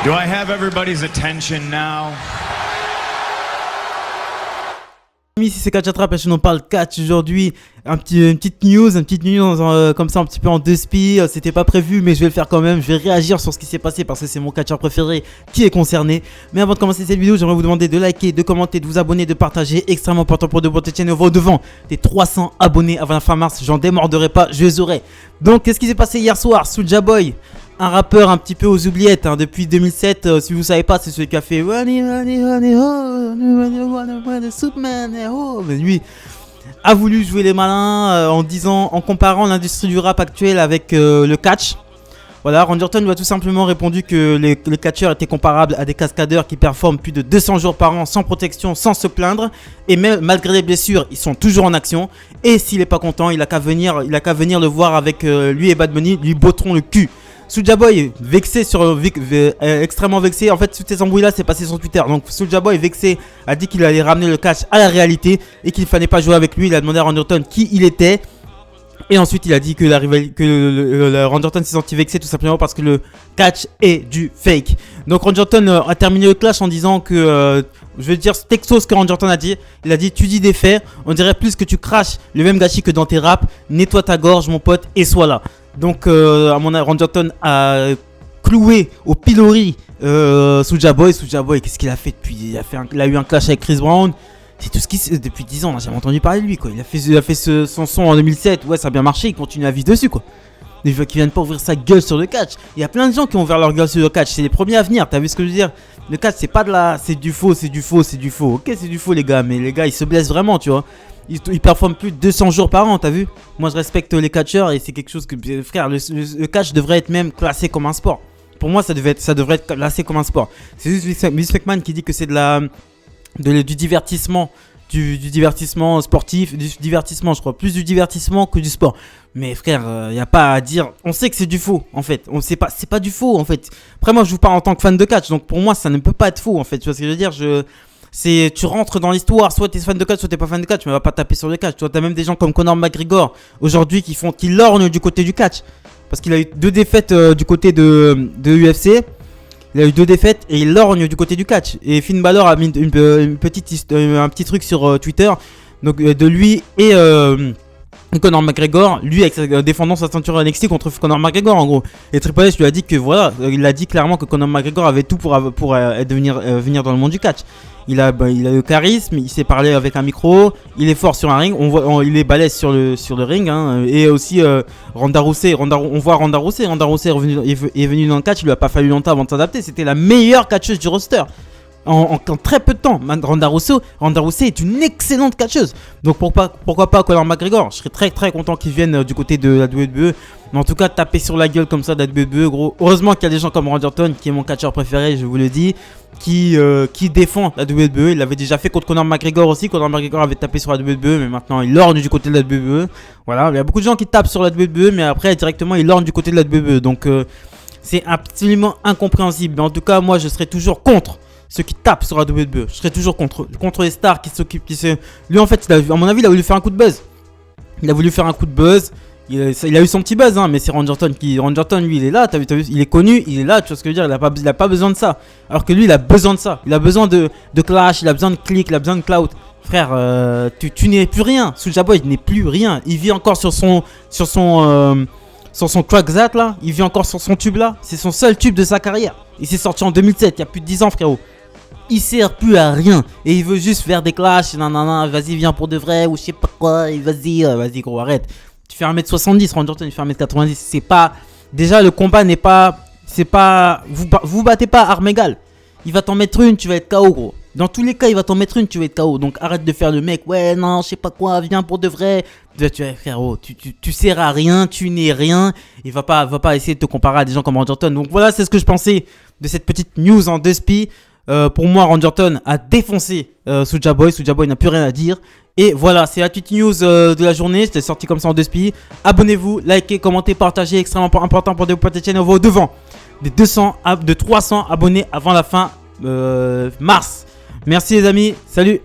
Do I have everybody's attention now? Ici c'est Catch Attrape, on parle catch aujourd'hui. Une petite news comme ça un petit peu en deux spi. C'était pas prévu mais je vais le faire quand même. Je vais réagir sur ce qui s'est passé parce que c'est mon catcheur préféré qui est concerné. Mais avant de commencer cette vidéo, j'aimerais vous demander de liker, de commenter, de vous abonner, de partager. Extrêmement important pour de votre chaîne. On va au-devant des 300 abonnés avant la fin mars. J'en démorderai pas, je les aurai. Donc qu'est-ce qui s'est passé hier soir? Soulja Boy, un rappeur un petit peu aux oubliettes depuis 2007, si vous savez pas, c'est celui qui a fait mais lui a voulu jouer les malins en comparant l'industrie du rap actuel avec le catch. Voilà, Randy Orton lui a tout simplement répondu que les catcheurs étaient comparables à des cascadeurs qui performent plus de 200 jours par an sans protection, sans se plaindre. Et même malgré les blessures, ils sont toujours en action. Et s'il est pas content, il a qu'à venir le voir avec lui et Bad Bunny, lui botteront le cul. Soulja Boy vexé extrêmement vexé. En fait, toutes ces embrouilles là c'est passé sur Twitter. Donc Soulja Boy vexé a dit qu'il allait ramener le catch à la réalité et qu'il fallait pas jouer avec lui. Il a demandé à Randy Orton qui il était. Et ensuite il a dit que Randy Orton s'est senti vexé tout simplement parce que le catch est du fake. Donc Randy Orton a terminé le clash en disant que je vais dire texto ce que Randy Orton a dit. Il a dit: tu dis des faits, on dirait plus que tu craches le même gâchis que dans tes raps. Nettoie ta gorge mon pote et sois là. Donc à mon avis Randy Orton a cloué au pilori Soulja Boy. Qu'est-ce qu'il a fait depuis? Il a eu un clash avec Chris Brown. C'est tout ce qui depuis 10 ans, on n'a jamais entendu parler de lui quoi. Il a fait son son en 2007, ouais ça a bien marché, il continue à vivre dessus quoi. Des gens qui viennent pas ouvrir sa gueule sur le catch. Il y a plein de gens qui ont ouvert leur gueule sur le catch, c'est les premiers à venir, t'as vu ce que je veux dire? Le catch c'est pas de la... c'est du faux. Ok c'est du faux les gars, mais les gars ils se blessent vraiment tu vois. Ils performent plus de 200 jours par an, t'as vu? Moi je respecte les catcheurs et c'est quelque chose que... Frère, le catch devrait être même classé comme un sport. Pour moi ça devrait être classé comme un sport. C'est juste Vince McMahon qui dit que c'est du divertissement. Du divertissement sportif, du divertissement je crois, plus du divertissement que du sport. Mais frère, y a pas à dire, on sait que c'est du faux en fait, c'est pas du faux en fait. Après moi je vous parle en tant que fan de catch, donc pour moi ça ne peut pas être faux en fait, tu vois ce que je veux dire, tu rentres dans l'histoire, soit t'es fan de catch, soit t'es pas fan de catch, mais on va pas taper sur le catch. Tu vois, t'as même des gens comme Conor McGregor aujourd'hui qui lorgnent du côté du catch, parce qu'il a eu 2 défaites du côté de UFC. Il a eu 2 défaites et il lorgne du côté du catch. Et Finn Balor a mis un petit truc sur Twitter, donc de lui et Conor McGregor, lui défendant sa ceinture NXT contre Conor McGregor en gros. Et Triple H lui a dit que voilà, il a dit clairement que Conor McGregor avait tout pour venir dans le monde du catch. Il a le charisme, il sait parler avec un micro, il est fort sur un ring, il est balèze sur le ring hein, et aussi Ronda Rousey, on voit Ronda Rousey est venu dans le catch, il lui a pas fallu longtemps avant de s'adapter, c'était la meilleure catcheuse du roster. En très peu de temps, Ronda Rousey est une excellente catcheuse. Donc pourquoi pas Conor McGregor? Je serais très très content qu'il vienne du côté de la WWE. Mais en tout cas, taper sur la gueule comme ça de la WWE, gros. Heureusement qu'il y a des gens comme Randy Orton, qui est mon catcheur préféré, je vous le dis, qui défend la WWE. Il l'avait déjà fait contre Conor McGregor aussi. Conor McGregor avait tapé sur la WWE, mais maintenant il lorgne du côté de la WWE. Voilà, il y a beaucoup de gens qui tapent sur la WWE, mais après directement il lorgne du côté de la WWE. Donc c'est absolument incompréhensible. Mais en tout cas, moi je serais toujours contre ceux qui tapent sur la WWE. Je serais toujours contre les stars qui s'occupent. Lui en fait, à mon avis, il a voulu faire un coup de buzz. Il a eu son petit buzz, hein, mais c'est Randy Orton lui, il est là, t'as vu, il est connu, il est là, tu vois ce que je veux dire, il a pas besoin de ça. Alors que lui, il a besoin de ça. Il a besoin de clash, il a besoin de click, il a besoin de clout. Frère, tu n'es plus rien. Soulja Boy, il n'est plus rien. Il vit encore sur son Crack That là. Il vit encore sur son tube là. C'est son seul tube de sa carrière. Il s'est sorti en 2007, il y a plus de 10 ans, frérot. Il sert plus à rien et il veut juste faire des clashs, nanana, vas-y viens pour de vrai ou je sais pas quoi, et vas-y gros arrête. Tu fais 1m70, Randy Orton il fait 1m90, c'est pas... Déjà le combat n'est pas... C'est pas... Vous battez pas armes égales. Il va t'en mettre une, tu vas être KO gros. Dans tous les cas il va t'en mettre une, tu vas être KO. Donc arrête de faire le mec, ouais non je sais pas quoi, viens pour de vrai. Frérot, tu sers à rien, tu n'es rien. Il va pas essayer de te comparer à des gens comme Randy Orton. Donc voilà, c'est ce que je pensais de cette petite news en 2 spi. Pour moi, Randy Orton a défoncé Soulja Boy. Soulja Boy n'a plus rien à dire. Et voilà, c'est la petite news de la journée. C'était sorti comme ça en 2 spi. Abonnez-vous, likez, commentez, partagez. Extrêmement important pour développer cette chaîne. On va au devant de 300 abonnés avant la fin mars. Merci les amis, salut.